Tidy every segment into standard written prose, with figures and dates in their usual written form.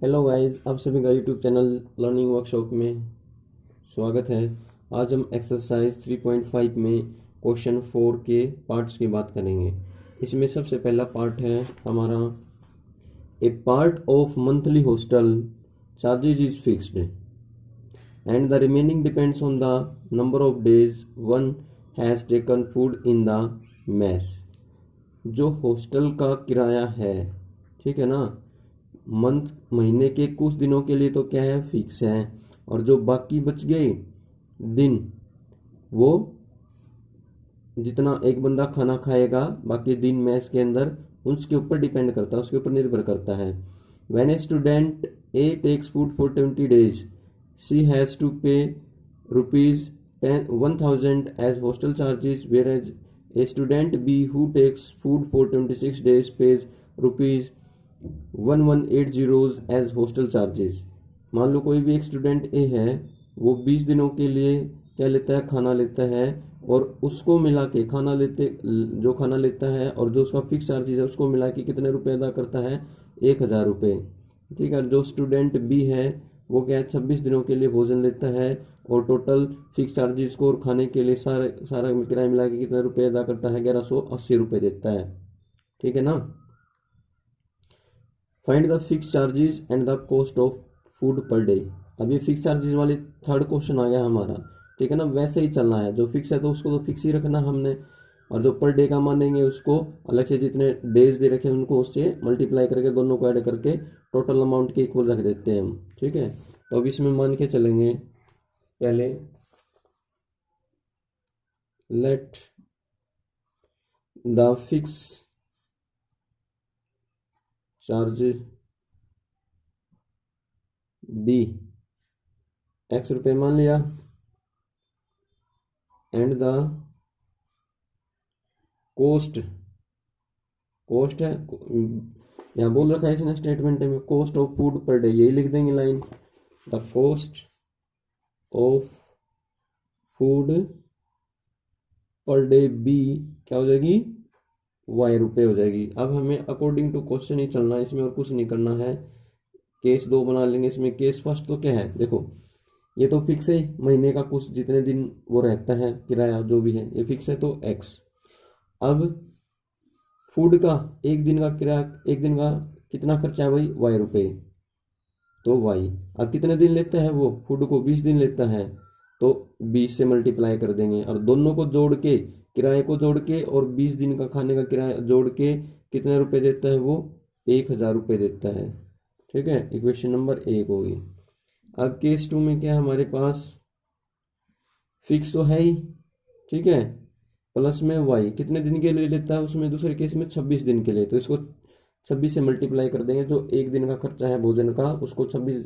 Hello guys, आप सभी का यूट्यूब चैनल लर्निंग वर्कशॉप में स्वागत है। आज हम एक्सरसाइज 3.5 में क्वेश्चन 4 के पार्ट्स की बात करेंगे। इसमें सबसे पहला पार्ट है हमारा, a part of monthly hostel charges is fixed and the remaining depends on the number of days one has taken food in the mess. जो हॉस्टल का किराया है, ठीक है ना, मंथ महीने के कुछ दिनों के लिए तो क्या है, फिक्स है, और जो बाकी बच गए दिन, वो जितना एक बंदा खाना खाएगा बाकी दिन मैस के अंदर, उसके ऊपर डिपेंड करता है, उसके ऊपर निर्भर करता है। When a student a takes food for 20 days she has to pay rupees 1000 as hostel charges, whereas a student b who takes food for 26 days pays rupees 1180 as hostel charges. मान लो कोई भी एक student ए है, वो 20 दिनों के लिए क्या लेता है, खाना लेता है, और उसको मिला के जो खाना लेता है और जो उसका फिक्स चार्जेस है उसको मिला के कितने रुपए अदा करता है, 1000 रुपये। ठीक है। जो स्टूडेंट बी है वो क्या है, 26 दिनों के लिए भोजन लेता है और टोटल फिक्स चार्जेस को और खाने के लिए सारा किराया मिला के कितने रुपए अदा करता है, 1180 रुपये देता है। ठीक है ना। Find the fix charges and the cost of food per day. अब ये फिक्स चार्जेस वाली थर्ड क्वेश्चन आ गया हमारा। ठीक है ना, वैसे ही चलना है, जो फिक्स है तो उसको तो फिक्स ही रखना हमने, और जो पर डे का मानेंगे उसको अलग से जितने डेज दे रखे हैं उनको उससे मल्टीप्लाई करके दोनों को ऐड करके टोटल अमाउंट के इक्वल रख देते हैं हम। ठीक है, तो अब इसमें मान के चलेंगे, पहले let the fix charges be x रुपये मान लिया, एंड द कोस्ट है, यहाँ बोल रखा है इसने स्टेटमेंट में, cost of food per day, यही लिख देंगे line, the cost of food per day be क्या हो जाएगी, वाई रुपये हो जाएगी। अब हमें अकॉर्डिंग टू क्वेश्चन ही चलना है, इसमें और कुछ नहीं करना है। केस 2 बना लेंगे। इसमें केस फर्स्ट तो क्या है, देखो ये तो फिक्स है, महीने का कुछ जितने दिन वो रहता है किराया जो भी है ये फिक्स है, तो एक्स। अब फूड का एक दिन का किराया, एक दिन का कितना खर्चा है भाई, वाई रुपये, तो वाई। अब कितने दिन लेता है वो फूड को, 20 दिन लेता है, तो 20 से मल्टीप्लाई कर देंगे, और दोनों को जोड़ के, किराए को जोड़ के और 20 दिन का खाने का किराया जोड़ के कितने रुपए देता है वो, 1000 रुपये देता है। ठीक है, इक्वेशन नंबर 1 होगी। अब केस 2 में क्या है हमारे पास, फिक्स तो है ही, ठीक है, प्लस में वाई कितने दिन के लिए लेता है उसमें, दूसरे केस में 26 दिन के लिए, तो इसको 26 से मल्टीप्लाई कर देंगे, जो एक दिन का खर्चा है भोजन का उसको 26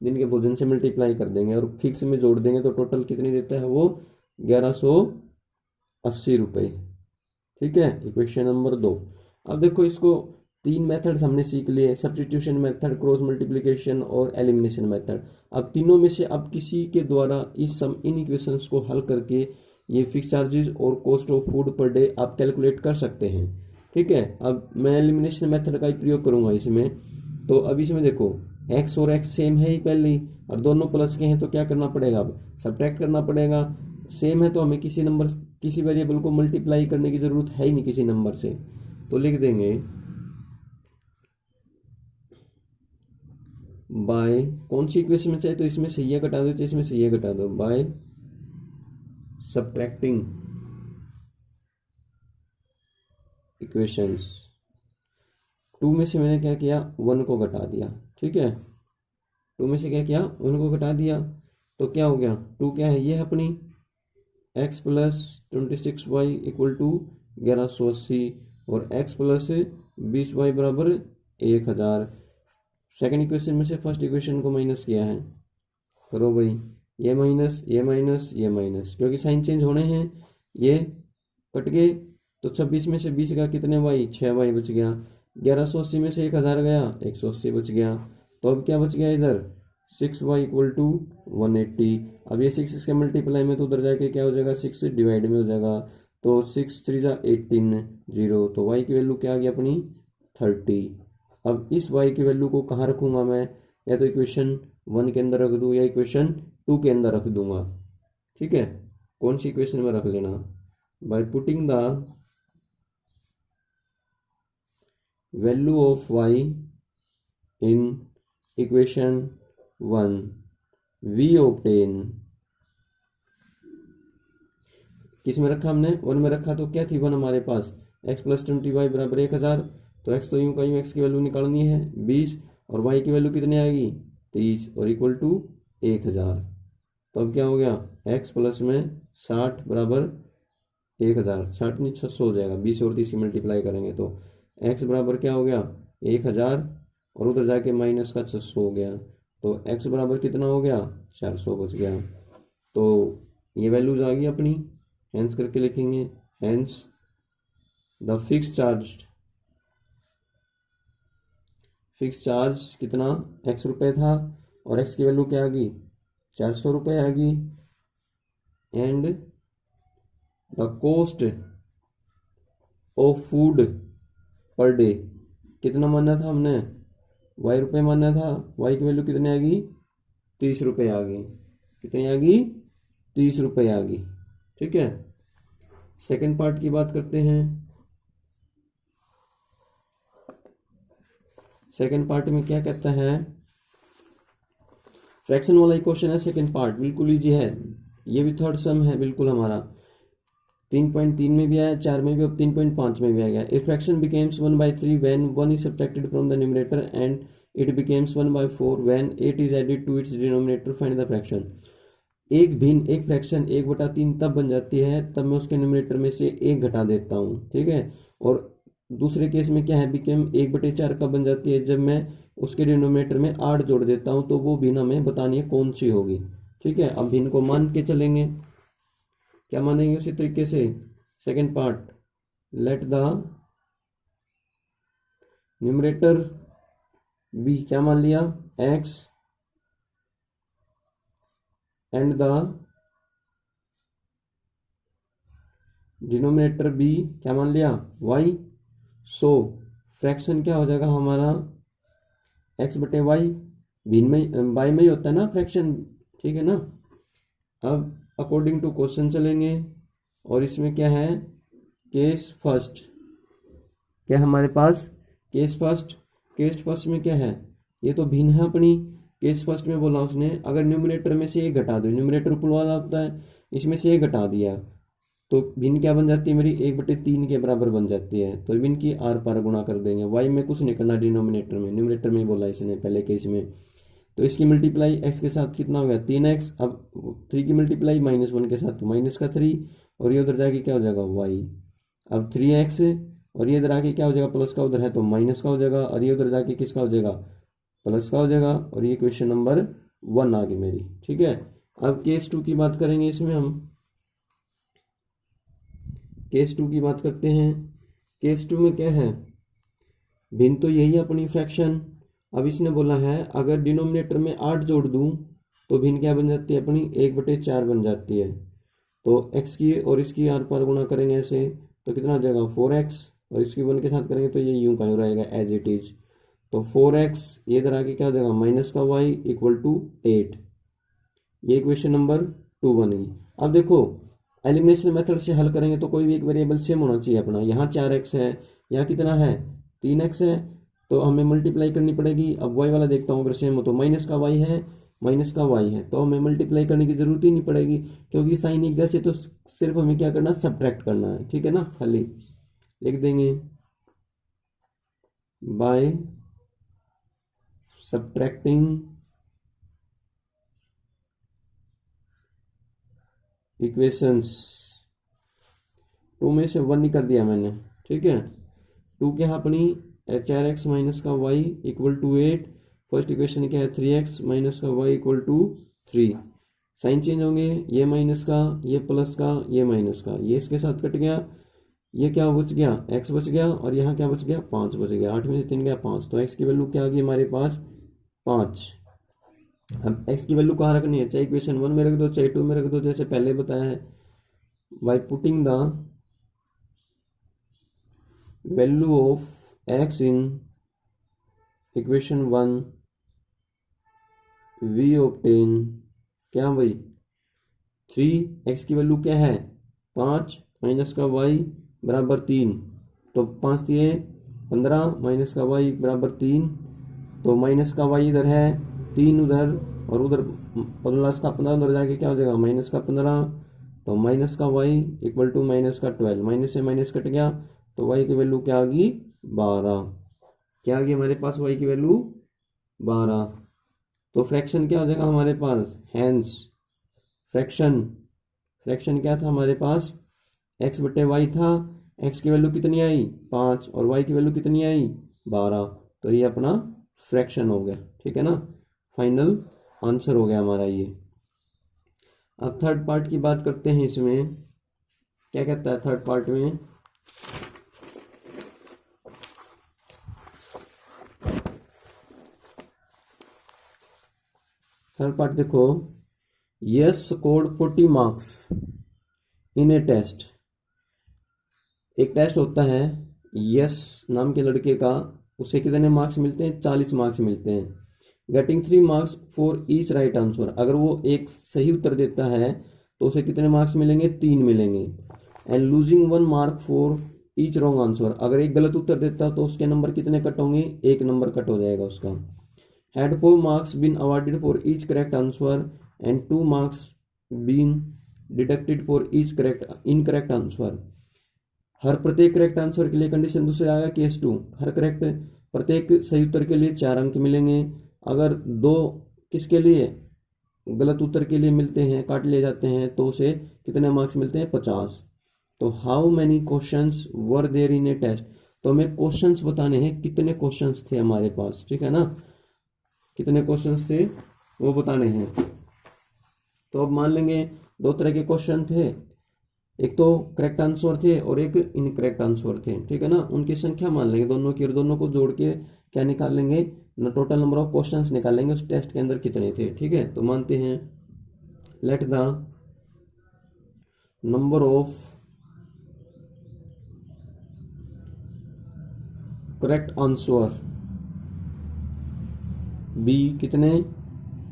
दिन के भोजन से मल्टीप्लाई कर देंगे और फिक्स में जोड़ देंगे, तो टोटल कितनी देता है वो, 1180 रुपये। ठीक है, इक्वेशन नंबर 2। अब देखो इसको 3 मेथड्स हमने सीख लिए, सब्स्टिट्यूशन मेथड, क्रॉस मल्टीप्लिकेशन और एलिमिनेशन मेथड। अब तीनों में से अब किसी के द्वारा इन इक्वेशंस को हल करके ये फिक्स चार्जेस और cost of food per day आप कैलकुलेट कर सकते हैं। ठीक है, अब मैं एलिमिनेशन मेथड का ही प्रयोग करूंगा इसमें। तो अब इसमें देखो एक्स और एक्स सेम है ही पहले ही, और दोनों प्लस के हैं, तो क्या करना पड़ेगा, अब सब्ट्रैक्ट करना पड़ेगा। सेम है तो हमें किसी वेरिएबल को मल्टीप्लाई करने की जरूरत है ही नहीं किसी नंबर से, तो लिख देंगे बाय, कौन सी इक्वेशन में चाहे तो इसमें से ये घटा दो, तो इसमें से ये घटा दो, बाय सब्ट्रैक्टिंग इक्वेशंस। 2 में से मैंने क्या किया, 1 को घटा दिया। ठीक है, 2 में से क्या किया, 1 को घटा दिया, तो क्या हो गया, 2 क्या है, ये है अपनी x plus 26y equal to 1180, और x प्लस 20y बराबर 1000। सेकेंड इक्वेशन में से फर्स्ट इक्वेशन को माइनस किया है, करो भाई, ये माइनस ये माइनस ये माइनस, क्योंकि साइन चेंज होने हैं, ये कट गए, तो 26 में से 20 का कितने वाई, 6y बच गया, 1180 में से 1000 गया, 180 बच गया, तो अब क्या बच गया इधर, 6y इक्वल टू 180। अब ये 6 इसके मल्टीप्लाई में तो उधर जाके क्या हो जाएगा, 6 डिवाइड में हो जाएगा, तो 6 3 जा 18 0, तो y की वैल्यू क्या आ गई अपनी 30। अब इस y की वैल्यू को कहाँ रखूंगा मैं, या तो इक्वेशन 1 के अंदर रख दूँ या इक्वेशन 2 के अंदर रख दूंगा। ठीक है, कौन सी इक्वेशन में रख लेना, by putting the value of y in equation 1 we obtain, किस में रखा हमने, 1 में रखा, तो क्या थी 1 हमारे पास, x प्लस 20y बराबर 1000, तो x तो यूं का यूं x की वैल्यू निकालनी है 20 और y की वैल्यू कितनी आएगी 30 और इक्वल टू 1000। तो अब क्या हो गया, x प्लस में 60 बराबर 1000, 60 नहीं 600 हो जाएगा, 20 और 30 की मल्टीप्लाई करेंगे तो x बराबर क्या हो गया 1000 और उधर जाके माइनस का 600 हो गया, तो x बराबर कितना हो गया 400 बच गया। तो ये वैल्यूज आ गई अपनी, हेंस करके लिखेंगे, हेंस द फिक्स चार्ज कितना x रुपये था और x की वैल्यू क्या आ गई 400 रुपये आ गई, and the cost of food per day कितना माना था हमने, y रुपये माना था, y की वैल्यू कितनी आ गई 30 रुपये आ गई, कितनी आ गई 30 रुपये आ गई। ठीक है, सेकंड पार्ट की बात करते हैं। सेकंड पार्ट में क्या कहता है, फ्रैक्शन वाला ही क्वेश्चन है सेकंड पार्ट, बिल्कुल इजी है, ये भी थर्ड सम है बिल्कुल हमारा, 3.3 में भी आया, 4 में भी, अब 3.5 में भी आ गया। A fraction becomes 1/3 when 1 is subtracted from the numerator and it becomes 1/4 when 8 is added to its denominator, find the fraction. एक फ्रैक्शन 1/3 तब बन जाती है तब मैं उसके न्यूमरेटर में से 1 घटा देता हूँ। ठीक है, और दूसरे केस में क्या है, बिकेम 1/4 कब बन जाती है, जब मैं उसके डिनोमिनेटर में 8 जोड़ देता हूँ, तो वो भिन्न हमें बतानी है कौन सी होगी। ठीक है, अब भिन्न को मान के चलेंगे, क्या मानेंगे उसी तरीके से, second part, let the numerator be, क्या मान लिया x and the denominator be, क्या मान लिया y, सो फ्रैक्शन क्या हो जाएगा हमारा x/y, भिन्न में बाय में ही होता है ना फ्रैक्शन, ठीक है ना। अब अकॉर्डिंग टू क्वेश्चन चलेंगे और इसमें क्या है, केस फर्स्ट, क्या हमारे पास केस फर्स्ट में क्या है, ये तो भिन्न है अपनी, केस फर्स्ट में बोला उसने अगर न्यूमरेटर में से 1 घटा दो, न्यूमरेटर ऊपर वाला होता है, इसमें से 1 घटा दिया तो भिन्न क्या बन जाती है मेरी 1/3 के बराबर बन जाती है, तो भिन्न की आर पार गुणा कर देंगे, वाई में कुछ नहीं करना, डिनोमिनेटर में, न्यूमरेटर में ही बोला इसने पहले केस में, तो इसकी मल्टीप्लाई x के साथ कितना हो गया 3x, अब 3 की मल्टीप्लाई -1 के साथ तो -3 और ये उधर जाके क्या हो जाएगा y, अब 3x और ये इधर आके क्या हो जाएगा प्लस का उधर है तो माइनस का हो जाएगा और ये उधर जाके किसका हो जाएगा प्लस का हो जाएगा, और ये क्वेश्चन नंबर 1 आ गई मेरी। ठीक है, अब केस 2 की बात करेंगे, इसमें हम केस 2 की बात करते हैं। केस 2 में क्या है, भिन्न तो यही है अपनी फ्रैक्शन, अब इसने बोला है अगर डिनोमिनेटर में 8 जोड़ दूं तो भिन्न क्या बन जाती है अपनी 1/4 बन जाती है, तो x की और इसकी आर पार गुणा करेंगे ऐसे तो कितना हो जाएगा 4x और इसकी 1 के साथ करेंगे तो ये यूं का यूं रहेगा एज इट इज, तो 4x ये इधर आके क्या हो जाएगा माइनस का y इक्वल टू 8, ये इक्वेशन नंबर 2 बन गई। अब देखो एलिमिनेशन मेथड से हल करेंगे तो कोई भी एक वेरिएबल सेम होना चाहिए अपना, यहाँ 4x है, यहाँ कितना है 3x है, तो हमें मल्टीप्लाई करनी पड़ेगी। अब y वाला देखता हूँ अगर सेम हो तो माइनस का y है तो हमें मल्टीप्लाई करने की जरूरत ही नहीं पड़ेगी क्योंकि साइन एक जैसे, तो सिर्फ हमें क्या करना सब्ट्रैक्ट करना है। ठीक है ना, खाली लिख देंगे बाय सब्ट्रैक्टिंग इक्वेशंस, 2 में से 1 निकाल दिया मैंने। ठीक है, 2 क्या है अपनी 4x माइनस का y equal to 8, first equation क्या है 3x माइनस का y equal to 3, sign change होंगे, ये माइनस का ये प्लस का ये माइनस का, ये इसके साथ कट गया, ये क्या बच गया x बच गया और यहाँ क्या बच गया 5 बच गया, 8 में से 3 गया 5, तो x की वैल्यू क्या आ गई हमारे पास 5। अब x की वैल्यू कहाँ रखनी है, चाहे इक्वेशन 1 में रख दो चाहे 2 में रख दो, जैसे पहले बताया है, by putting the value of x in equation 1 we obtain क्या भाई 3x की वैल्यू क्या है 5 माइनस का y बराबर 3, तो 5 दिए 15 माइनस का y बराबर 3, तो माइनस का y इधर है 3 उधर और उधर प्लस का 15 उधर जाके क्या हो जाएगा माइनस का 15, तो माइनस का y इक्वल टू माइनस का 12, माइनस से माइनस कट गया तो y की वैल्यू क्या आ गई 12, क्या आ गई हमारे पास y की वैल्यू 12। तो फ्रैक्शन क्या हो जाएगा हमारे पास हैंस फ्रैक्शन क्या था हमारे पास x बटे वाई था, x की वैल्यू कितनी आई 5 और y की वैल्यू कितनी आई 12, तो ये अपना फ्रैक्शन हो गया। ठीक है ना, फाइनल आंसर हो गया हमारा ये। अब थर्ड पार्ट की बात करते हैं, इसमें क्या कहता है थर्ड पार्ट में, थर्ड पार्ट देखो, Yash scored 40 marks in a test. एक टेस्ट होता है, यस नाम के लड़के का, उसे कितने मार्क्स मिलते हैं 40 मार्क्स मिलते हैं। Getting 3 marks for each right answer, अगर वो एक सही उत्तर देता है तो उसे कितने मार्क्स मिलेंगे 3 मिलेंगे। And losing 1 mark for each wrong answer, अगर एक गलत उत्तर देता तो उसके नंबर कितने कट होंगे 1 नंबर कट हो जाएगा उसका। Had 4 marks been awarded for each correct answer and 2 marks been deducted for each incorrect answer, हर प्रत्येक करेक्ट आंसर के लिए कंडीशन दूसरे आएगा केस 2, हर करेक्ट प्रत्येक सही उत्तर के लिए 4 अंक मिलेंगे। अगर 2 किसके लिए गलत उत्तर के लिए मिलते हैं काट लिए जाते हैं तो उसे कितने मार्क्स मिलते हैं 50। तो how many questions were there in a test, तो हमें क्वेश्चंस बताने हैं कितने क्वेश्चंस थे हमारे पास। ठीक है ना, कितने क्वेश्चंस थे वो बताने हैं। तो अब मान लेंगे 2 तरह के क्वेश्चन थे, एक तो करेक्ट आंसर थे और एक इनकरेक्ट आंसर थे। ठीक है ना, उनकी संख्या मान लेंगे दोनों की और दोनों को जोड़ के क्या निकाल लेंगे ना, टोटल नंबर ऑफ क्वेश्चंस निकाल लेंगे उस टेस्ट के अंदर कितने थे। ठीक है, तो मानते हैं let the number of correct answer be कितने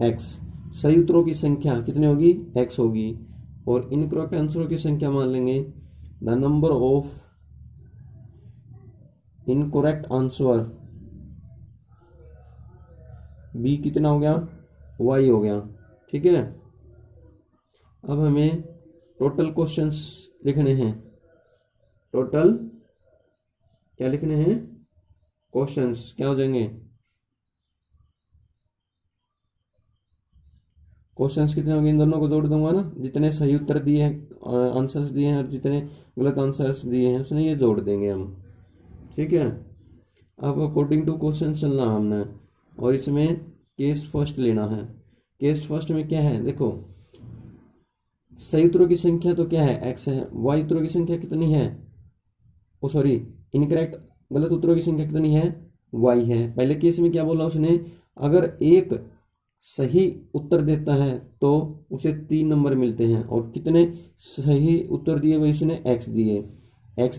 x, सही उत्तरों की संख्या कितनी होगी x होगी, और इनकरेक्ट आंसरों की संख्या मान लेंगे the number of incorrect answer b कितना हो गया y हो गया। ठीक है, अब हमें टोटल क्वेश्चंस लिखने हैं, टोटल क्या लिखने हैं क्वेश्चंस, क्या हो जाएंगे क्वेश्चंस कितने होंगे, इन दोनों को जोड़ दूंगा ना, जितने सही उत्तर दिए हैं आंसर्स दिए हैं और जितने गलत आंसर्स दिए हैं उसने ये जोड़ देंगे हम। ठीक है, अब अकॉर्डिंग टू क्वेश्चन चलना हमने, और इसमें केस फर्स्ट लेना है। केस फर्स्ट में क्या है देखो, सही उत्तरों की संख्या तो क्या है x है, y उत्तरों की संख्या कितनी है, ओ सॉरी इनकरेक्ट गलत उत्तरों की संख्या कितनी है y है। पहले केस में क्या बोला उसने, अगर एक सही उत्तर देता है तो उसे 3 नंबर मिलते हैं, और कितने सही उत्तर दिए वही उसने x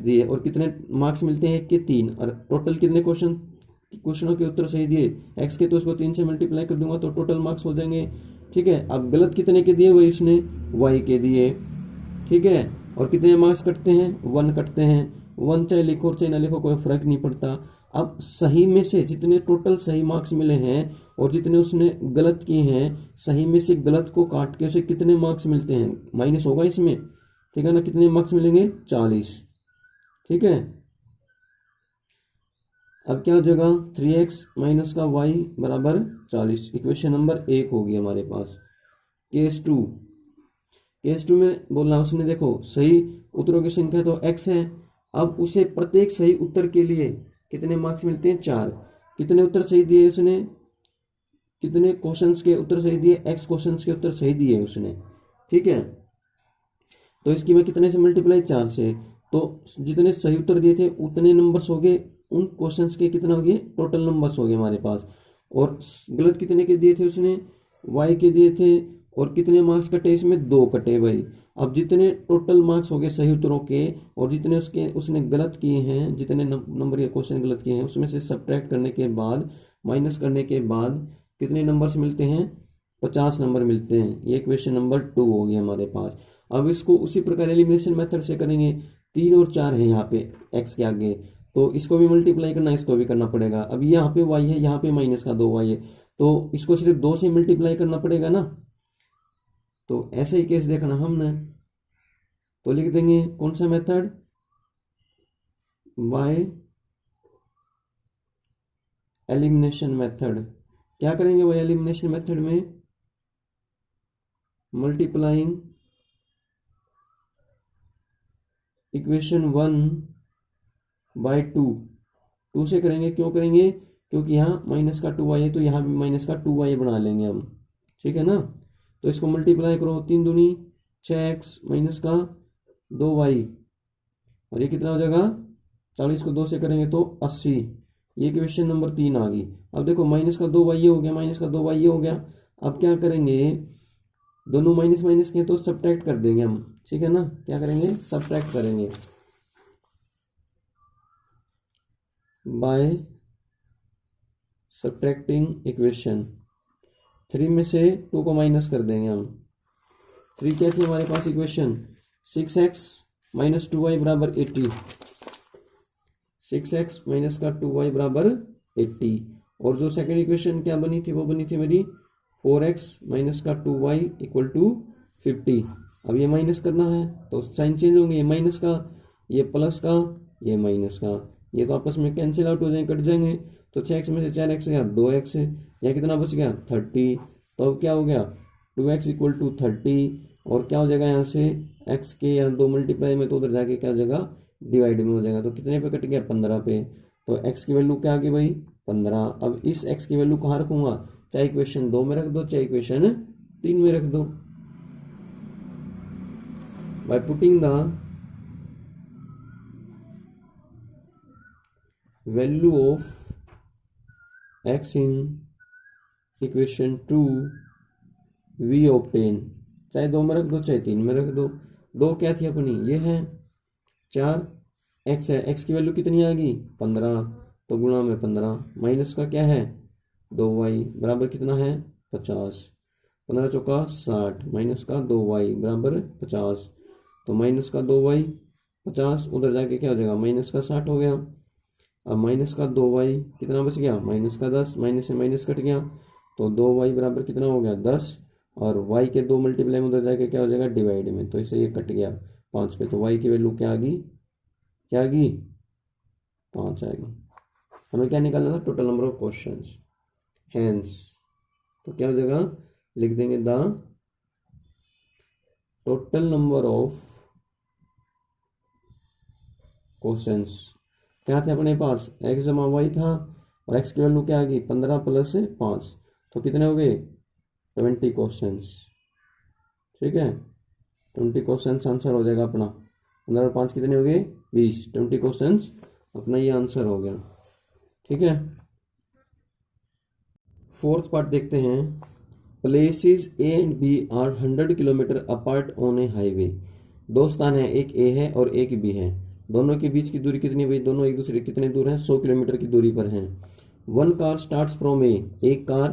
दिए और कितने मार्क्स मिलते हैं कि 3, और टोटल कितने क्वेश्चनों के उत्तर सही दिए x के, तो उसको 3 से मल्टीप्लाई कर दूंगा तो टोटल मार्क्स हो जाएंगे। ठीक है, अब गलत कितने के दिए वही उसने y के दिए। ठीक है, और कितने मार्क्स कटते हैं 1 कटते हैं, 1 चाहे लिखो चाहे ना लिखो कोई फर्क नहीं पड़ता। अब सही में से जितने टोटल सही मार्क्स मिले हैं और जितने उसने गलत किए हैं, सही में से गलत को काट के उसे कितने मार्क्स मिलते हैं माइनस होगा इसमें। ठीक है ना, कितने मार्क्स मिलेंगे 40। ठीक है, अब क्या हो जाएगा 3x माइनस का y बराबर 40, इक्वेशन नंबर 1 होगी हमारे पास। केस 2 में बोलना उसने, देखो सही उत्तरों की संख्या तो x है, अब उसे प्रत्येक सही उत्तर के लिए कितने मार्क्स मिलते हैं 4, कितने उत्तर सही दिए उसने, कितने क्वेश्चंस के उत्तर सही दिए x क्वेश्चंस के उत्तर सही दिए उसने। ठीक है, तो इसकी मैं कितने से मल्टीप्लाई 4 से, तो जितने सही उत्तर दिए थे उतने नंबर्स हो गए, उन क्वेश्चंस के कितना हो गए टोटल नंबर्स हो गए हमारे पास, और गलत कितने के दिए थे उसने y के दिए थे, और कितने मार्क्स कटे इसमें 2 कटे भाई। अब जितने टोटल मार्क्स हो गए सही उत्तरों के और जितने उसने गलत किए हैं, जितने नंबर या क्वेश्चन गलत किए हैं उसमें से सब्ट्रैक्ट करने के बाद माइनस करने के बाद कितने नंबर्स मिलते हैं 50 नंबर मिलते हैं। ये क्वेश्चन नंबर 2 हो गया हमारे पास। अब इसको उसी प्रकार एलिमिनेशन मेथड से करेंगे। 3 और 4 है यहाँ पे x के आगे, तो इसको भी मल्टीप्लाई करना, इसको भी करना पड़ेगा। अब यहाँ पे y है, यहाँ पे माइनस का 2y है, तो इसको सिर्फ 2 से मल्टीप्लाई करना पड़ेगा ना। तो ऐसे ही केस देखना हमने, तो लिख देंगे कौन सा मेथड, बाय एलिमिनेशन मेथड। क्या करेंगे बाय एलिमिनेशन मेथड में, मल्टीप्लाइंग इक्वेशन 1 बाय 2 से करेंगे। क्यों करेंगे, क्योंकि यहाँ माइनस का 2y है, तो यहाँ भी माइनस का 2y बना लेंगे हम, ठीक है ना। तो इसको मल्टीप्लाई करो, 3 दूनी 6x माइनस का 2y, और ये कितना हो जाएगा, 40 को 2 से करेंगे तो 80। ये क्वेश्चन नंबर 3 आ गई। अब देखो माइनस का 2y ये हो गया, माइनस का 2y ये हो गया। अब क्या करेंगे, दोनों माइनस माइनस के तो सब्ट्रैक्ट कर देंगे हम, ठीक है ना। क्या करेंगे, सब्ट्रैक्ट करेंगे बाय सब्ट्रैक्टिंग इक्वेशन। 3 में से 2 को माइनस कर देंगे हम। 3 क्या थी हमारे पास इक्वेशन, 6x माइनस 2y बराबर 80, 6x माइनस का 2y बराबर 80। और जो सेकंड इक्वेशन क्या बनी थी, वो बनी थी मेरी 4x माइनस का 2y इक्वल टू 50। अब ये माइनस करना है तो साइन चेंज होंगे, ये माइनस का, ये प्लस का, ये माइनस का, ये तो आपस में कैंसिल आउट हो जाएंगे, कट जाएंगे। तो 6x में से 4x गया, 2x है, या कितना बच गया 30। तो अब क्या हो गया, 2x इक्वल टू 30। और क्या हो जाएगा यहाँ से, x के या 2 मल्टीप्लाई में, तो उधर जाके क्या हो जाएगा, डिवाइड में हो जाएगा। तो कितने पे कट गया, 15 पे। तो x की वैल्यू क्या आ गई भाई, 15। अब इस x की वैल्यू कहाँ रखूंगा, चाहे इक्वेशन 2 में रख दो, चाहे इक्वेशन 3 में रख दो। By putting the value of x in equation 2 we obtain, चाहे 2 में रख दो, चाहे 3 में रख दो। 2 क्या थी अपनी, ये है 4x है, x की वैल्यू कितनी आ गई 15, तो गुणा में 15, माइनस का क्या है 2y बराबर कितना है 50, 15 चौका 60, माइनस का 2y बराबर 50। तो माइनस का 2y 50, उधर जाके क्या हो जाएगा, माइनस का 60 हो गया। अब माइनस का 2y कितना बच गया, माइनस का 10, माइनस से माइनस कट गया, तो 2y बराबर कितना हो गया 10। और y के 2 मल्टीप्लाई में उधर जाके क्या हो जाएगा, डिवाइड में, तो इससे ये कट गया 5 पे। तो y की वैल्यू क्या आ गई, क्या आ गई 5 आ गई। हमें क्या निकालना था, total number of questions, hence. तो क्या हो जाएगा, लिख देंगे the total number of questions. क्या थे अपने पास, x जमा वाई था, और x की वैल्यू क्या आ गई 15 प्लस 5, तो कितने हो गए 20 क्वेश्चंस, ठीक है। 20 क्वेश्चंस आंसर हो जाएगा अपना। 15 और 5 कितने हो गए 20, 20 क्वेश्चंस अपना ये आंसर हो गया, ठीक है। फोर्थ पार्ट देखते हैं। Places A and B are 100 kilometre apart on a highway. 2 स्थान है, एक ए है और एक बी है। दोनों के बीच की दूरी कितनी है भाई, दोनों एक दूसरे कितने दूर हैं, 100 किलोमीटर की दूरी पर हैं। वन कार स्टार्ट्स फ्रॉम ए, एक कार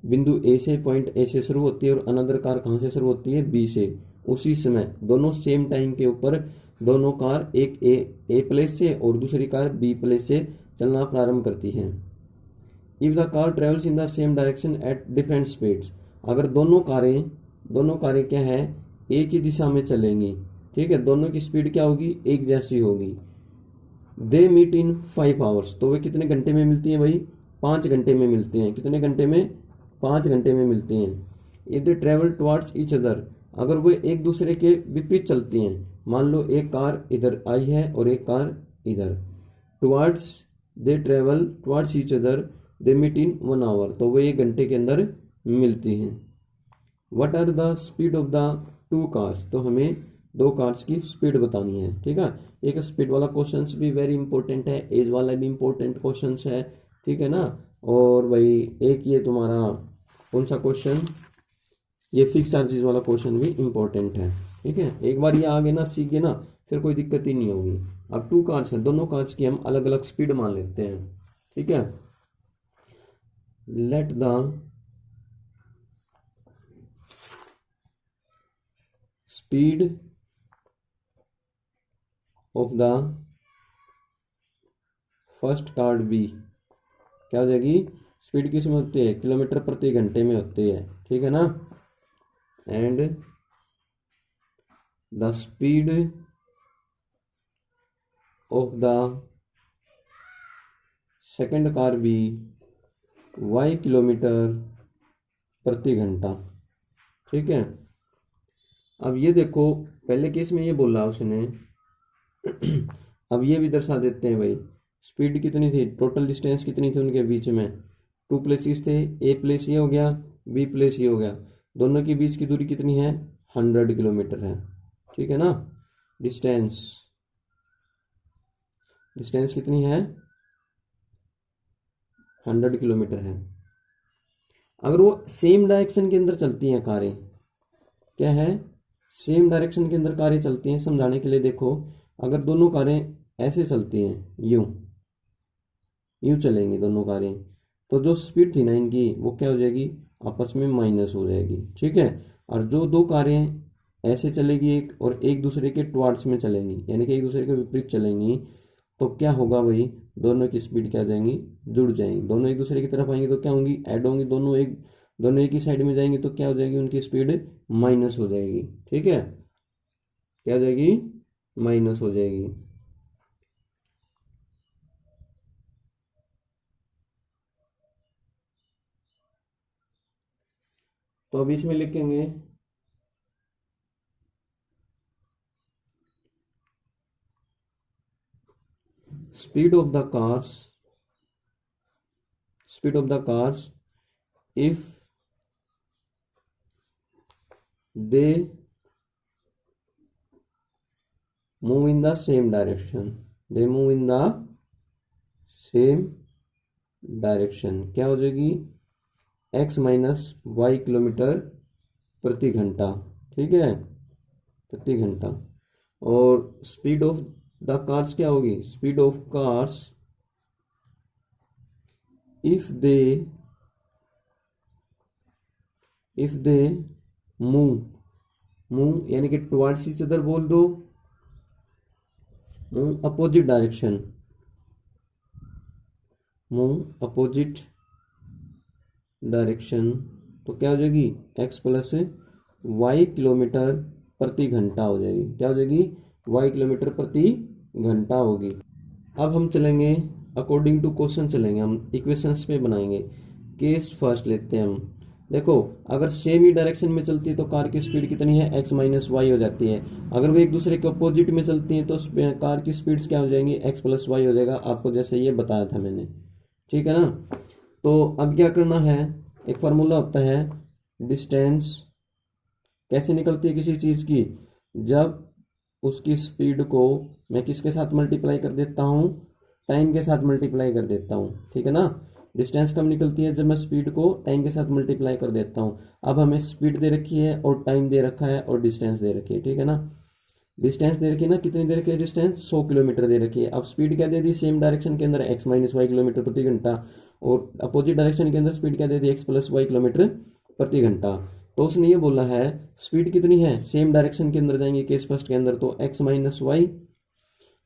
बिंदु ए से, पॉइंट ए से शुरू होती है, और अनदर कार कहाँ से शुरू होती है, बी से। उसी समय दोनों सेम टाइम के ऊपर दोनों कार, एक ए प्लेस से और दूसरी कार बी प्लेस से चलना प्रारंभ करती हैं। If the car travels in the same direction at different speeds, अगर दोनों कारें क्या है, एक ही दिशा में चलेंगी, ठीक है, दोनों की स्पीड क्या होगी, एक जैसी होगी। दे मीट इन 5 आवर्स, तो वे कितने घंटे में मिलती हैं भाई, 5 घंटे में मिलती हैं। कितने घंटे में, 5 घंटे में मिलती हैं। If they travel towards each other, अगर वे एक दूसरे के विपरीत चलती हैं, मान लो एक कार इधर आई है और एक कार इधर, towards they travel towards each other, they meet in 1 hour, तो वे 1 घंटे के अंदर मिलती हैं। What are the speed of the 2 cars, तो हमें 2 कार्स की स्पीड बतानी है, ठीक है। एक स्पीड वाला क्वेश्चन भी वेरी इंपॉर्टेंट है, एज वाला भी इंपॉर्टेंट क्वेश्चन है, ठीक है ना। और भाई एक ये तुम्हारा कौन सा क्वेश्चन, ये फिक्स चार्जेस वाला क्वेश्चन भी इंपॉर्टेंट है, ठीक है। एक बार ये आगे ना सीख गए ना, फिर कोई दिक्कत ही नहीं होगी। अब 2 कार्स हैं, दोनों कार्स की हम अलग अलग स्पीड मान लेते हैं, ठीक है। Let the speed of the first car be, क्या हो जाएगी, स्पीड किस में होती है, किलोमीटर प्रति घंटे में होती है, ठीक है ना। And the speed of the second car be y kilometre प्रति घंटा, ठीक है। अब ये देखो, पहले केस में ये बोला उसने अब ये भी दर्शा देते हैं भाई, स्पीड कितनी थी, टोटल डिस्टेंस कितनी थी उनके बीच में, 2 प्लेसेस थे, ए प्लेस ये हो गया, बी प्लेस ये हो गया, दोनों के बीच की दूरी कितनी है, 100 किलोमीटर है, ठीक है ना। डिस्टेंस कितनी है, 100 किलोमीटर है। अगर वो सेम डायरेक्शन के अंदर चलती हैं कारें, क्या है, सेम डायरेक्शन के अंदर कारें चलती हैं, समझाने के लिए देखो, अगर दोनों कारें ऐसे चलती हैं, यूं चलेंगी दोनों कारें, तो जो स्पीड थी ना इनकी वो क्या हो जाएगी, आपस में माइनस हो जाएगी, ठीक है। और जो दो कारें ऐसे चलेगी एक, और एक दूसरे के टुवार्ड्स में चलेंगी, यानी कि एक दूसरे के विपरीत चलेंगी, तो क्या होगा भाई, दोनों की स्पीड क्या हो जाएंगी, जुड़ जाएंगी, दोनों एक दूसरे की तरफ आएंगी तो क्या होंगी, ऐड होंगी, दोनों एक ही साइड में जाएंगी तो क्या हो जाएगी, उनकी स्पीड माइनस हो जाएगी, ठीक है, क्या हो जाएगी, माइनस हो जाएगी। तो अब इसमें लिखेंगे speed of the cars if they move in the same direction, क्या हो जाएगी, x माइनस वाई किलोमीटर प्रति घंटा, ठीक है, प्रति घंटा। और स्पीड ऑफ द कार्स क्या होगी, speed of cars if they move यानी कि टुवर्ड्स ईच अदर बोल दो, मूव अपोजिट डायरेक्शन, तो क्या हो जाएगी, x प्लस वाई किलोमीटर प्रति घंटा हो जाएगी, क्या हो जाएगी, y किलोमीटर प्रति घंटा होगी। अब हम चलेंगे अकॉर्डिंग टू क्वेश्चन, चलेंगे हम इक्वेशंस पे बनाएंगे। केस फर्स्ट लेते हैं हम, देखो अगर सेम ही डायरेक्शन में चलती है तो कार की स्पीड कितनी है, x माइनस वाई हो जाती है। अगर वो एक दूसरे के अपोजिट में चलती हैं तो कार की स्पीड्स क्या हो जाएंगी, x प्लस वाई हो जाएगा, आपको जैसे ये बताया था मैंने, ठीक है ना। तो अब क्या करना है, एक फार्मूला होता है, डिस्टेंस कैसे निकलती है किसी चीज की, जब उसकी स्पीड को मैं किसके साथ मल्टीप्लाई कर देता हूँ, टाइम के साथ मल्टीप्लाई कर देता हूँ, ठीक है ना। डिस्टेंस कब निकलती है, जब मैं स्पीड को टाइम के साथ मल्टीप्लाई कर देता हूँ। अब हमें स्पीड दे रखी है और टाइम दे रखा है और डिस्टेंस दे रखी है, ठीक है ना। डिस्टेंस दे रखी है ना, कितनी दे रखी है डिस्टेंस, 100 किलोमीटर दे रखी है। अब स्पीड क्या दे दी, सेम डायरेक्शन के अंदर x माइनस वाई किलोमीटर प्रति घंटा, और अपोजिट डायरेक्शन के अंदर स्पीड क्या दे दी, x प्लस वाई किलोमीटर प्रति घंटा। तो उसने ये बोला है स्पीड कितनी है, सेम डायरेक्शन के अंदर जाएंगे केस फर्स्ट के अंदर, तो x माइनस वाई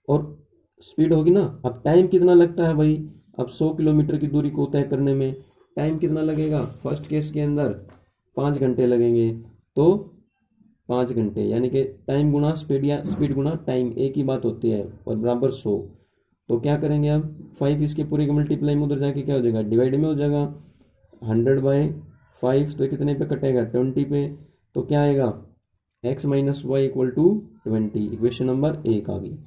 और स्पीड होगी ना। अब टाइम कितना लगता है भाई, अब 100 किलोमीटर की दूरी को तय करने में टाइम कितना लगेगा, फर्स्ट केस के अंदर 5 घंटे लगेंगे, तो 5 घंटे यानी कि टाइम गुना स्पीड या स्पीड गुना टाइम एक ही बात होती है, और बराबर 100। तो क्या करेंगे अब, 5 इसके पूरे के मल्टीप्लाई में उधर जाके क्या हो जाएगा, डिवाइड में हो जाएगा, 100/5 तो कितने पे कटेगा, 20 पे, तो क्या आएगा, x minus y equal to 20। Equation number 1 आ गई।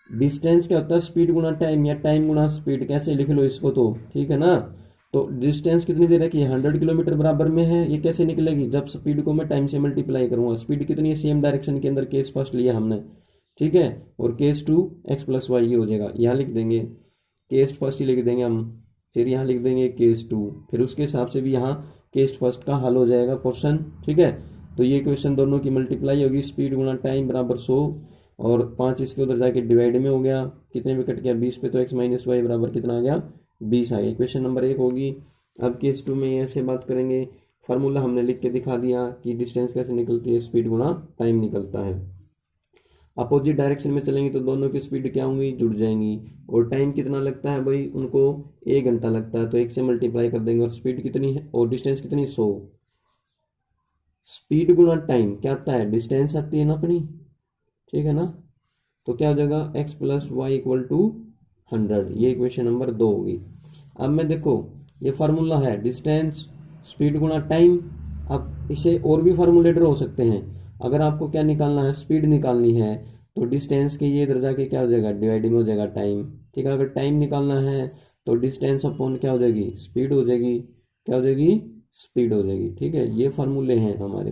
डिस्टेंस क्या होता है, स्पीड गुना टाइम या टाइम गुना स्पीड, कैसे लिख लो इसको, तो ठीक है ना। तो डिस्टेंस कितनी दे रखी है, 100 किलोमीटर बराबर में है, ये कैसे निकलेगी, जब स्पीड को मैं टाइम से मल्टीप्लाई करूंगा। स्पीड कितनी है, सेम डायरेक्शन के अंदर केस फर्स्ट लिया हमने, ठीक है, और case two x plus y ये हो जाएगा, यहाँ लिख देंगे केस फर्स्ट ही लिख देंगे हम, फिर यहाँ लिख देंगे केस टू, फिर उसके हिसाब से भी यहाँ केस फर्स्ट का हल हो जाएगा पोर्शन, ठीक है। तो ये क्वेश्चन दोनों की मल्टीप्लाई होगी, स्पीड गुना टाइम बराबर 100, और 5 इसके उधर जाके डिवाइड में हो गया, कितने में कट गया, 20 पे, तो x माइनस वाई बराबर कितना आ गया, 20 आ गया। क्वेश्चन नंबर 1 होगी। अब केस 2 में ऐसे बात करेंगे, फार्मूला हमने लिख के दिखा दिया कि डिस्टेंस कैसे निकलती है, स्पीड गुणा टाइम निकलता है। अपोजिट डायरेक्शन में चलेंगे तो दोनों की स्पीड क्या होंगी, जुड़ जाएंगी। और टाइम कितना लगता है भाई उनको, 1 घंटा लगता है, तो 1 से मल्टीप्लाई कर देंगे। और स्पीड कितनी है और डिस्टेंस कितनी, 100। स्पीड गुणा टाइम क्या आता है, डिस्टेंस आती है ना अपनी, ठीक है ना। तो क्या हो जाएगा, x plus y equal to 100। ये इक्वेशन नंबर 2 होगी। अब मैं देखो ये फार्मूला है डिस्टेंस स्पीड गुणा टाइम। अब इसे और भी फार्मूले ड्रॉ हो सकते हैं। अगर आपको क्या निकालना है, स्पीड निकालनी है, तो डिस्टेंस के ये इधर जाके क्या हो जाएगा, डिवाइडिंग हो जाएगा टाइम। ठीक है, अगर टाइम निकालना है तो डिस्टेंस अपॉन क्या हो जाएगी, स्पीड हो जाएगी। क्या हो जाएगी, स्पीड हो जाएगी। ठीक है, ये फार्मूले हैं हमारे।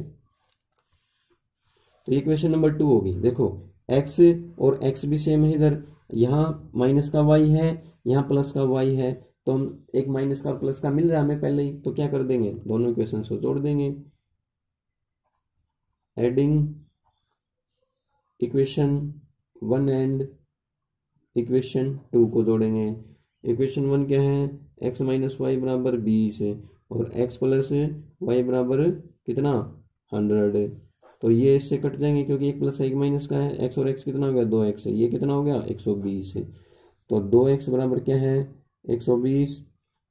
तो इक्वेशन नंबर 2 होगी। देखो x और x भी सेम है, इधर यहाँ माइनस का y है, यहाँ प्लस का y है। तो हम एक माइनस का प्लस का मिल रहा है हमें पहले ही, तो क्या कर देंगे, दोनों इक्वेशन को जोड़ देंगे। एडिंग इक्वेशन 1 एंड इक्वेशन 2 को जोड़ेंगे। इक्वेशन 1 क्या है, x माइनस वाई बराबर 20 और x प्लस वाई बराबर कितना, 100। तो ये इससे कट जाएंगे क्योंकि एक प्लस एक माइनस का है। x और x कितना हो गया, 2x है। ये कितना हो गया, 120 है। तो 2x बराबर क्या है, 120।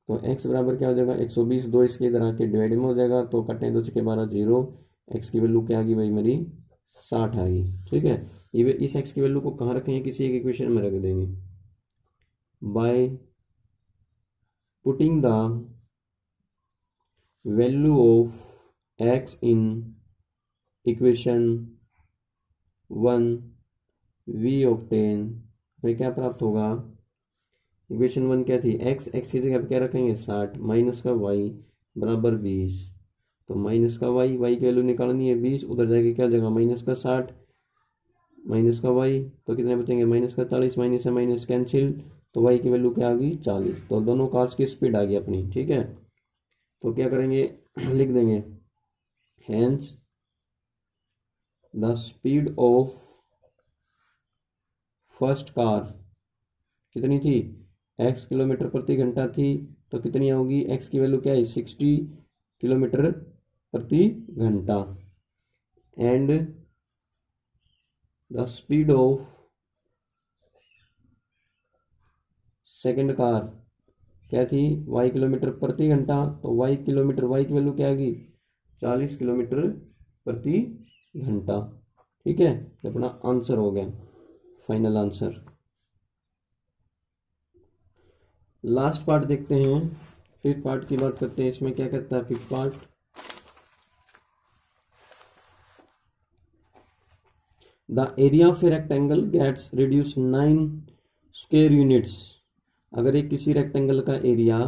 तो x बराबर क्या हो जाएगा, 120। 2 इसके इधर आके डिवाइड में हो जाएगा, तो कटें 2 के 12 0। x की वैल्यू क्या आ गई भाई मेरी, 60 आ गई। ठीक है, ये इस x की वैल्यू को कहाँ रखेंगे, किसी एक इक्वेशन में रख देंगे। By putting the value of x in equation 1 we obtain, हमें क्या प्राप्त होगा, इक्वेशन 1 क्या थी, x की जगह पे क्या रखेंगे, 60 माइनस का y बराबर 20। तो माइनस का y की वैल्यू निकालनी है 20, उधर जाके क्या हो जाएगा, माइनस का 60 माइनस का y, तो कितने बचेंगे, माइनस का 40। माइनस से माइनस कैंसिल, तो y की वैल्यू क्या आ गई, 40। तो दोनों कार्स की स्पीड आ गई अपनी। ठीक है, तो क्या करेंगे लिख देंगे, hence the speed of first car कितनी थी, x किलोमीटर प्रति घंटा थी। तो कितनी होगी, x की वैल्यू क्या है, 60 किलोमीटर प्रति घंटा। And the speed of second car क्या थी, y किलोमीटर प्रति घंटा। तो y किलोमीटर, y की वैल्यू क्या आएगी, 40 किलोमीटर प्रति घंटा। ठीक है, ये अपना आंसर हो गया, फाइनल आंसर। लास्ट पार्ट देखते हैं, फिफ्थ पार्ट की बात करते हैं। इसमें क्या कहता है fifth part, the area of a rectangle gets reduce 9 square units. अगर एक किसी रेक्टेंगल का एरिया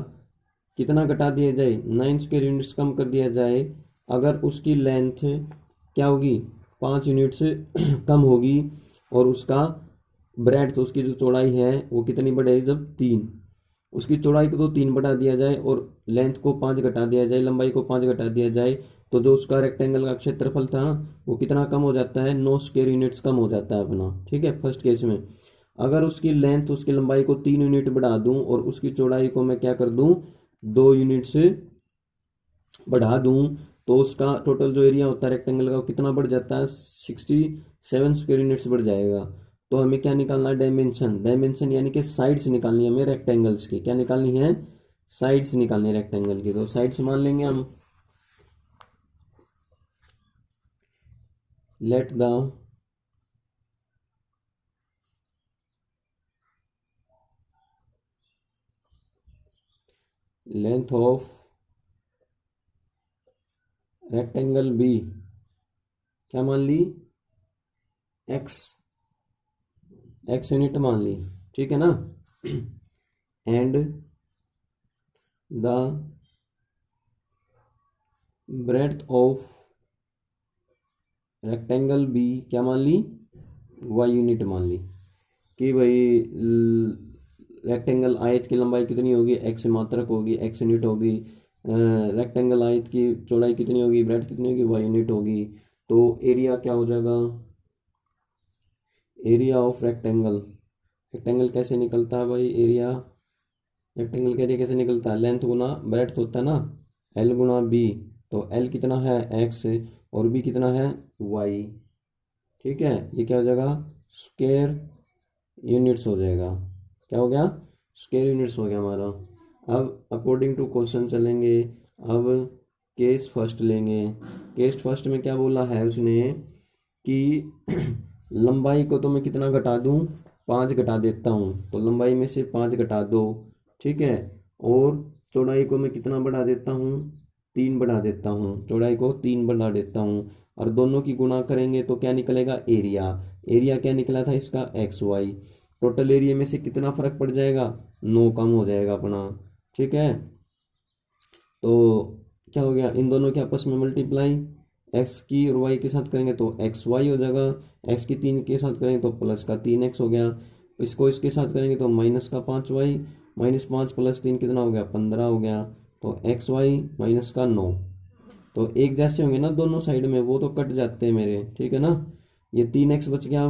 कितना घटा दिया जाए, 9 स्क्वायर यूनिट्स कम कर दिया जाए, अगर उसकी लेंथ क्या होगी, 5 यूनिट्स कम होगी, और उसका ब्रेड्थ, उसकी जो चौड़ाई है वो कितनी बढ़ेगी, जब 3, उसकी चौड़ाई को तो 3 बढ़ा दिया जाए और लेंथ को 5 घटा दिया जाए, लंबाई को 5 घटा दिया जाए, तो जो उसका रेक्टेंगल का क्षेत्रफल था वो कितना कम हो जाता है, 9 स्क्वायर यूनिट्स कम हो जाता है अपना। ठीक है, फर्स्ट केस में अगर उसकी लेंथ, उसकी लंबाई को 3 यूनिट बढ़ा दूं और उसकी चौड़ाई को मैं क्या कर दूं, 2 यूनिट से बढ़ा दूं, तो उसका टोटल जो एरिया होता है रेक्टेंगल का वो कितना बढ़ जाता है, 67 स्क्वायर यूनिट्स बढ़ जाएगा। तो हमें क्या निकालना है, डायमेंशन। डायमेंशन यानी कि साइड्स निकालनी है हमें रेक्टेंगल्स की। क्या निकालनी है, साइड्स निकालनी है रेक्टेंगल की। तो साइड्स मान लेंगे हम, let the length of rectangle be, क्या मान ली, एक्स यूनिट मान ली। ठीक है ना, and the breadth of rectangle be क्या मान ली, वाई यूनिट मान ली। कि भाई रेक्टेंगल आयत की लंबाई कितनी होगी, एक्स मात्रक होगी, एक्स यूनिट होगी। रेक्टेंगल आयत की चौड़ाई कितनी होगी, ब्रेड्थ कितनी होगी, वाई यूनिट होगी। तो एरिया क्या हो जाएगा, एरिया ऑफ रेक्टेंगल। रेक्टेंगल कैसे निकलता है भाई, एरिया रेक्टेंगल का एरिया कैसे निकलता है, लेंथ गुना ब्रेड्थ होता है ना, एल गुना बी। तो L कितना है x और B कितना है y। ठीक है, ये क्या हो जाएगा स्क्वायर यूनिट्स हो जाएगा। क्या हो गया स्क्वायर यूनिट्स हो गया हमारा। अब अकॉर्डिंग टू क्वेश्चन चलेंगे। अब केस फर्स्ट लेंगे। केस फर्स्ट में क्या बोला है उसने कि लंबाई को तो मैं कितना घटा दूं 5 घटा देता हूं, तो लंबाई में से 5 घटा दो। ठीक है, और चौड़ाई को मैं कितना बढ़ा देता हूँ 3 बढ़ा देता हूँ, चौड़ाई को 3 बढ़ा देता हूँ, और दोनों की गुणा करेंगे तो क्या निकलेगा एरिया। एरिया क्या निकला था इसका एक्स वाई। टोटल एरिया में से कितना फर्क पड़ जाएगा 9 कम हो जाएगा अपना। ठीक है, तो क्या हो गया इन दोनों के आपस में मल्टीप्लाई एक्स की और वाई के साथ करेंगे तो एक्स वाई हो जाएगा, एक्स की 3 के साथ करेंगे तो प्लस का 3x हो गया, इसको इसके साथ करेंगे तो माइनस का 5y, -5 + 3 कितना हो गया 15 हो गया, तो एक्स वाई माइनस का 9। तो एक जैसे होंगे ना दोनों साइड में, वो तो कट जाते हैं मेरे। ठीक है ना, ये 3x बच गया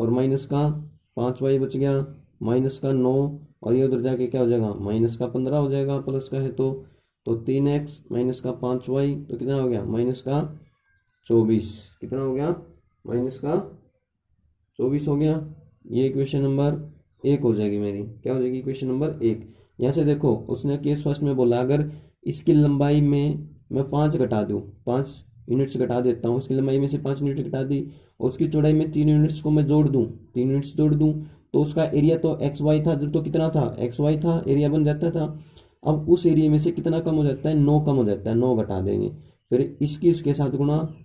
और माइनस का 5y बच गया, -9, और ये उधर जाके क्या हो जाएगा -15 हो जाएगा, प्लस का है तो 3x -5y तो कितना हो गया -24। कितना हो गया -24 हो गया। ये इक्वेशन नंबर 1 हो जाएगी मेरी। क्या हो जाएगी इक्वेशन नंबर 1। यहाँ से देखो उसने केस फर्स्ट में बोला अगर इसकी लंबाई में मैं 5 घटा दूँ, 5 यूनिट्स घटा देता हूँ, उसकी लंबाई में से 5 यूनिट घटा दी और उसकी चौड़ाई में 3 यूनिट्स को मैं जोड़ दूँ, 3 यूनिट्स जोड़ दूँ, तो उसका एरिया तो एक्स वाई था, जब तो कितना था एक्स वाई था, एरिया बन जाता था। अब उस एरिया में से कितना कम हो जाता है 9 कम हो जाता है, 9 घटा देंगे, फिर इसकी इसके साथ गुणा,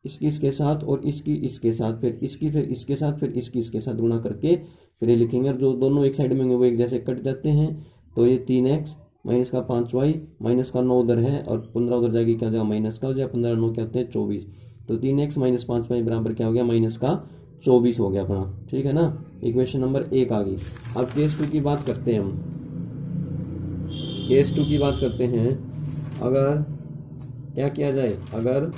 इसकी इसके साथ और इसकी इसके साथ, फिर इसकी फिर इसके साथ, फिर इसकी इसके साथ गुणा करके फिर ये लिखेंगे, और जो दोनों एक साइड में होंगे वो एक जैसे कट जाते हैं। तो ये 3x माइनस का 5y माइनस का 9 उधर है और 15 उधर जाएगी, क्या हो जाएगा माइनस का हो जाएगा, 15 9 क्या होते हैं 24। तो 3x - 5y बराबर क्या हो गया -24 हो गया अपना। ठीक है ना, इक्वेशन नंबर 1 आ गई। अब केस 2 की बात करते हैं हम। केस 2 की बात करते हैं, अगर क्या किया जाए, अगर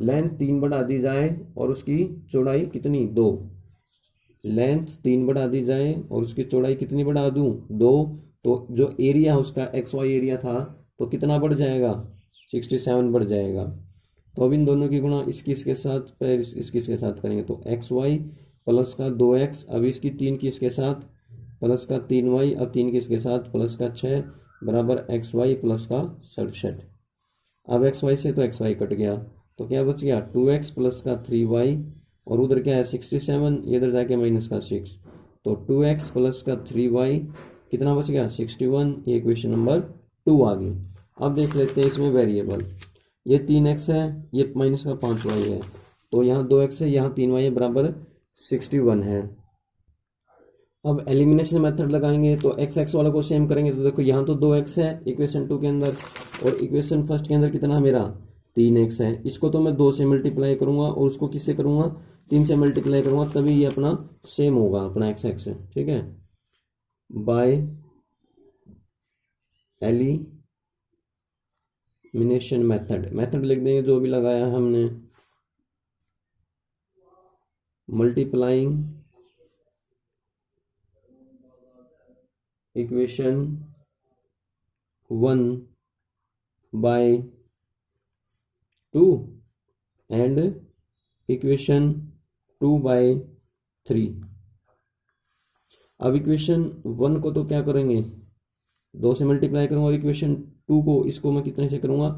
लेंथ 3 बढ़ा दी जाए और उसकी चौड़ाई कितनी 2, लेंथ 3 बढ़ा दी जाए और उसकी चौड़ाई कितनी बढ़ा दूं 2, तो जो एरिया उसका एक्स वाई एरिया था तो कितना बढ़ जाएगा 67 बढ़ जाएगा। तो अब इन दोनों की गुणा इसकी इसके साथ फिर इसकी इसके साथ करेंगे तो एक्स वाई प्लस का 2x, अब इसकी 3 की इसके साथ प्लस का 3y, अब 3 की इसके साथ प्लस का 6 बराबर एक्स वाई प्लस का 67। अब एक्स वाई से तो एक्स वाई कट गया, तो क्या बच गया 2x प्लस का 3y, और उधर क्या है 67, ये इधर जाके माइनस का 6, तो 2x प्लस का 3y कितना बच गया 61। ये इक्वेशन नंबर 2 आ गई। अब देख लेते हैं इसमें वेरिएबल, ये 3x है, ये माइनस का 5y है, तो यहाँ 2x है, यहाँ 3y है, बराबर 61 है। अब एलिमिनेशन मेथड लगाएंगे तो एक्स एक्स वाला को सेम करेंगे, तो देखो यहाँ तो 2x है इक्वेशन 2 के अंदर, और इक्वेशन फर्स्ट के अंदर कितना मेरा 3x है। इसको तो मैं 2 से मल्टीप्लाई करूंगा और उसको किससे करूंगा 3 से मल्टीप्लाई करूंगा, तभी ये अपना सेम होगा अपना एक्स एक्स। ठीक है, बाय एलिमिनेशन मेथड लिख देंगे जो भी लगाया हमने, multiplying equation 1 by 2 and equation 2 by 3। अब इक्वेशन 1 को तो क्या करेंगे 2 से मल्टीप्लाई करूंगा, और इक्वेशन 2 को इसको मैं कितने से करूंगा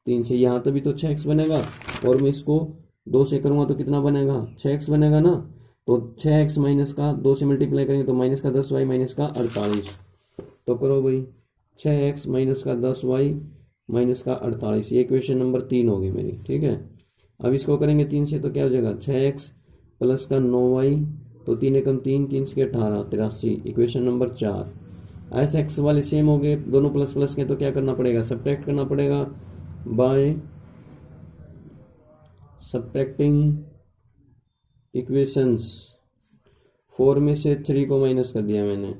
3 से, यहाँ तभी तो 6x बनेगा, और मैं इसको 2 से करूंगा तो कितना बनेगा 6x बनेगा ना, तो 6x माइनस का 2 से मल्टीप्लाई करेंगे तो माइनस का 10y माइनस का 48। तो करो भाई 6x माइनस का 10y माइनस का 48, ये इक्वेशन नंबर 3 होगी मेरी। ठीक है, अब इसको करेंगे 3 से तो क्या हो जाएगा 6x प्लस का 9y, तो 3 एकम 3, 3 से 18 83, इक्वेशन नंबर 4। ऐसे एक्स वाले सेम हो गए, दोनों प्लस प्लस के, तो क्या करना पड़ेगा सब्ट्रैक्ट करना पड़ेगा, बाय सब्ट्रैक्टिंग इक्वेशंस। 4 में से 3 को माइनस कर दिया मैंने,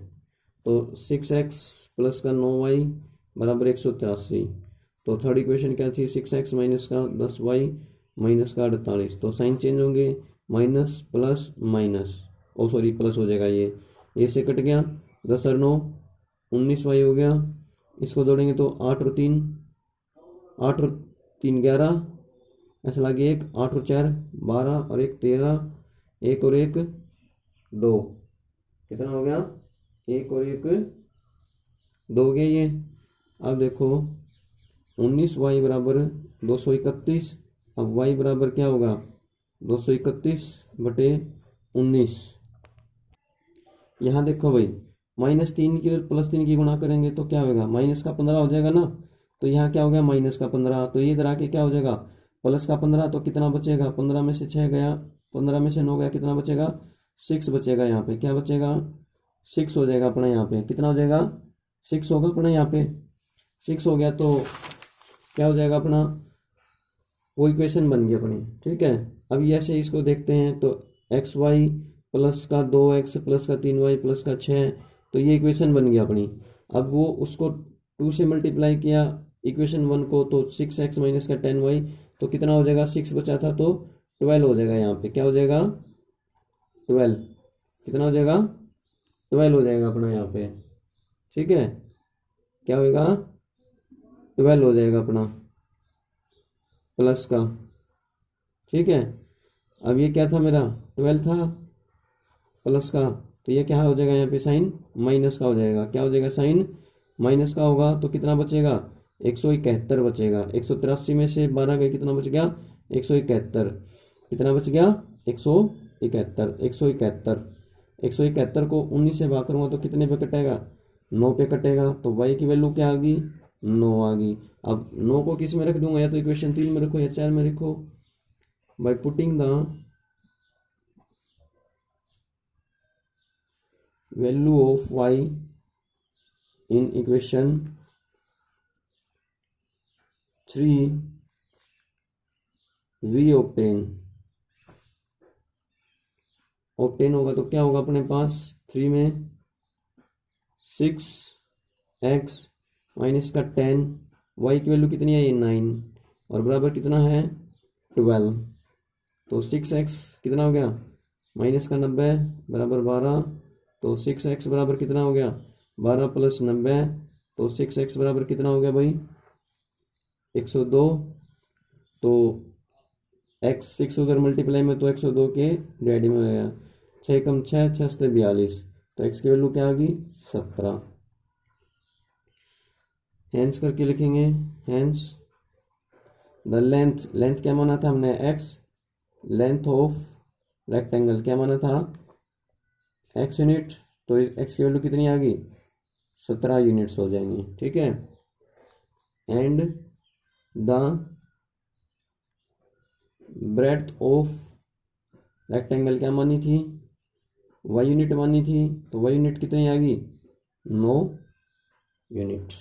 तो 6x प्लस का 9y बराबर 183। तो थर्ड इक्वेशन क्या थी 6x माइनस का 10y माइनस का 48, तो साइन चेंज होंगे, माइनस प्लस माइनस, ओ सॉरी प्लस हो जाएगा, ये से कट गया, 10 और 9 19y हो गया, इसको जोड़ेंगे तो 8 और 3 8 और 3 11, ऐसा लगे 1, 8 और 4 12 और 1 13, 1 और 1 2, कितना हो गया? 1 और 1 2 हो गया ये। अब देखो 19y बराबर 231। अब y बराबर क्या होगा? 231/19। यहाँ देखो भाई, -3 की और +3 की गुणा करेंगे तो क्या होगा? -15 हो जाएगा ना। तो यहाँ क्या हो गया? -15। तो ये इधर आके क्या हो जाएगा? +15। तो कितना बचेगा? 15 में से 6 गया, 15 में से 9 गया, कितना बचेगा? 6 बचेगा। यहाँ पे क्या बचेगा? 6 हो जाएगा अपना। यहाँ पे कितना हो जाएगा? 6 होगा अपना। यहाँ पे 6 हो गया तो क्या हो जाएगा अपना? वो इक्वेशन बन गई अपनी। ठीक है, अब ऐसे इसको देखते हैं तो xy प्लस का 2x प्लस का 3y प्लस का 6, तो ये इक्वेशन बन गई अपनी। अब वो उसको 2 से मल्टीप्लाई किया इक्वेशन 1 को, तो 6x माइनस का 10y, तो कितना हो जाएगा? 6 बचा था तो 12 हो जाएगा। यहाँ पे क्या हो जाएगा? 12। कितना हो जाएगा? 12 हो जाएगा अपना यहाँ पे। ठीक है, क्या होगा? 12 हो जाएगा अपना प्लस का। ठीक है, अब ये क्या था मेरा? 12 था प्लस का, तो ये क्या हो जाएगा? यहाँ पे साइन माइनस का हो जाएगा। क्या हो जाएगा? साइन माइनस का होगा। तो कितना बचेगा? 171 बचेगा। 183 में से 12 गए, कितना बच गया? 171। कितना बच गया? 171। 171 171 को 19 से भाग करूंगा तो कितने पे कटेगा? 9 पे कटेगा। तो y की वैल्यू क्या आ गई? 9 आ गई। अब 9 को किस में रख दूंगा? या तो इक्वेशन 3 में रखो या 4 में रखो। By putting the value of y in equation 3 we obtain होगा तो क्या होगा अपने पास? 3 में 6x माइनस का 10, y की वैल्यू कितनी है? ये 9 और बराबर कितना है? 12। तो 6x कितना हो गया? माइनस का 90 बराबर 12। तो 6x बराबर कितना हो गया? 12 प्लस 90। तो 6x बराबर कितना हो गया भाई? 102। तो x 6 उधर मल्टीप्लाई में, तो 102 के डैडी में हो गया। 6 कम 6, 6 से 42। तो x की वैल्यू क्या आ गई? 17। हैंस करके लिखेंगे। हैंस द लेंथ क्या माना था हमने? x। लेंथ ऑफ रेक्टेंगल क्या माना था? x unit. तो x की वैल्यू कितनी आ गई? 17 यूनिट्स हो जाएंगे। ठीक है, and the breadth of rectangle क्या मानी थी? y यूनिट मानी थी। तो y यूनिट कितनी आ गई? 9 यूनिट।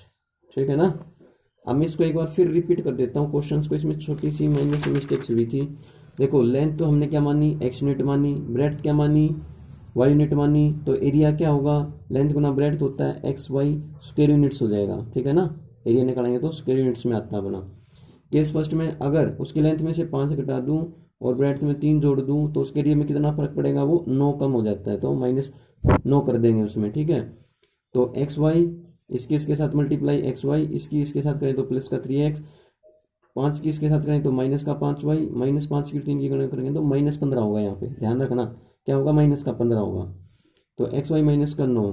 ठीक है ना। अब मैं इसको एक बार फिर रिपीट कर देता हूँ क्वेश्चंस को। इसमें छोटी सी माइनर सी मिस्टेक्स भी थी। देखो, लेंथ तो हमने क्या मानी? x यूनिट मानी। ब्रेड्थ क्या मानी? y यूनिट मानी। तो एरिया क्या होगा? लेंथ गुना ब्रेड्थ होता है एक्स वाई, स्क्वायर यूनिट्स हो जाएगा। ठीक है ना, एरिया निकालेंगे तो स्क्वायर यूनिट्स में आता है अपना। केस फर्स्ट में अगर उसकी लेंथ में से 5 घटा दूं और ब्रेड्थ में 3 जोड़ दूं तो उसके एरिया में कितना फर्क पड़ेगा? वो 9 कम हो जाता है, तो -9 कर देंगे उसमें। ठीक है, तो एक्स वाई इसके साथ मल्टीप्लाई एक्स वाई, इसके साथ करें तो प्लस का 3x, 5 की इसके साथ करें तो माइनस का 5y, -5 की 3 की गणना करेंगे तो -15 होगा। यहाँ पे ध्यान रखना क्या होगा? -15 होगा। तो एक्स वाई माइनस का 9।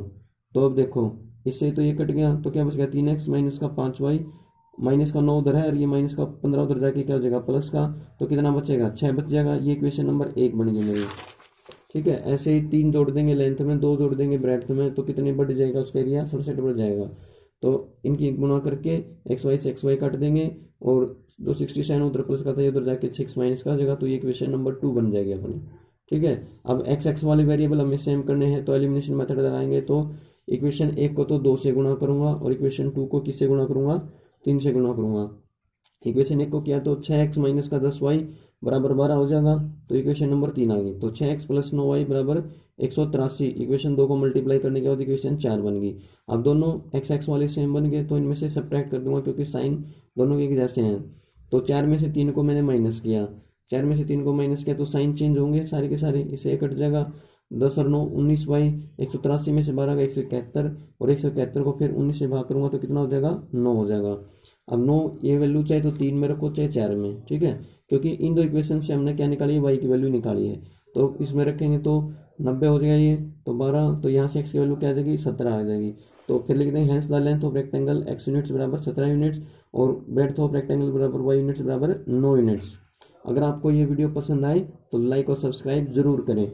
तो अब देखो, इससे तो ये कट गया तो क्या बच गया? 3x माइनस का 5y, माइनस का 9 उधर है और ये माइनस का 15 उधर जाके क्या हो जाएगा? प्लस का। तो कितना बचेगा? 6 बच जाएगा। ये इक्वेशन नंबर 1 बन गई मेरी। ठीक है, ऐसे ही 3 जोड़ देंगे लेंथ में, 2 जोड़ देंगे ब्रेड्थ में, तो कितने बढ़ जाएगा? उसका एरिया 67 बढ़ जाएगा। तो इनकी गुणा करके एक्स वाई से एक्स वाई काट देंगे और जो 67 उधर प्लस का था ये उधर जाके 6 माइनस का हो जाएगा। तो ये इक्वेशन नंबर 2 बन जाएगी अपनी। ठीक है, अब एक्स एक्स वाले वेरिएबल हमें सेम करने हैं तो एलिमिनेशन मेथड लगाएंगे। तो इक्वेशन 1 को तो 2 से गुणा करूंगा और इक्वेशन 2 को किससे गुणा करूंगा? 3 से गुणा करूंगा। इक्वेशन 1 को किया तो 6x माइनस का 10y बराबर 12 हो जाएगा। तो इक्वेशन नंबर 3 आ गई। तो 6x प्लस 9y बराबर 183। इक्वेशन 2 को मल्टीप्लाई करने के बाद इक्वेशन 4 बन गई। अब दोनों एक्स एक्स वाले सेम बन गए तो इनमें से सब्ट्रैक्ट कर दूंगा क्योंकि साइन दोनों के एक जैसे हैं। तो 4 में से 3 को मैंने माइनस किया, 4 में से 3 को माइनस किया तो साइन चेंज होंगे सारे के सारे, इसे कट जाएगा। 10 और 9 19y, 183 में से 12 का 171 और 171 को फिर 19 से भाग करूंगा तो कितना हो जाएगा? 9 हो जाएगा। अब 9 ये वैल्यू चाहे तो 3 में रखो चाहे 4 में, ठीक है, क्योंकि इन दो इक्वेशन से हमने क्या निकाली है, वाई की वैल्यू निकाली है। तो इसमें रखेंगे तो 90 हो जाएगा ये, तो 12, तो यहाँ से एक्स की वैल्यू क्या आ जाएगी, 17 आ जाएगी। तो फिर लिख देंगे hence the length of rectangle x units बराबर 17 यूनिट्स और ब्रेड्थ ऑफ रेक्टेंगल बराबर वाई यूनिट्स बराबर 9 यूनिट्स। अगर आपको ये वीडियो पसंद आए तो लाइक और सब्सक्राइब जरूर करें।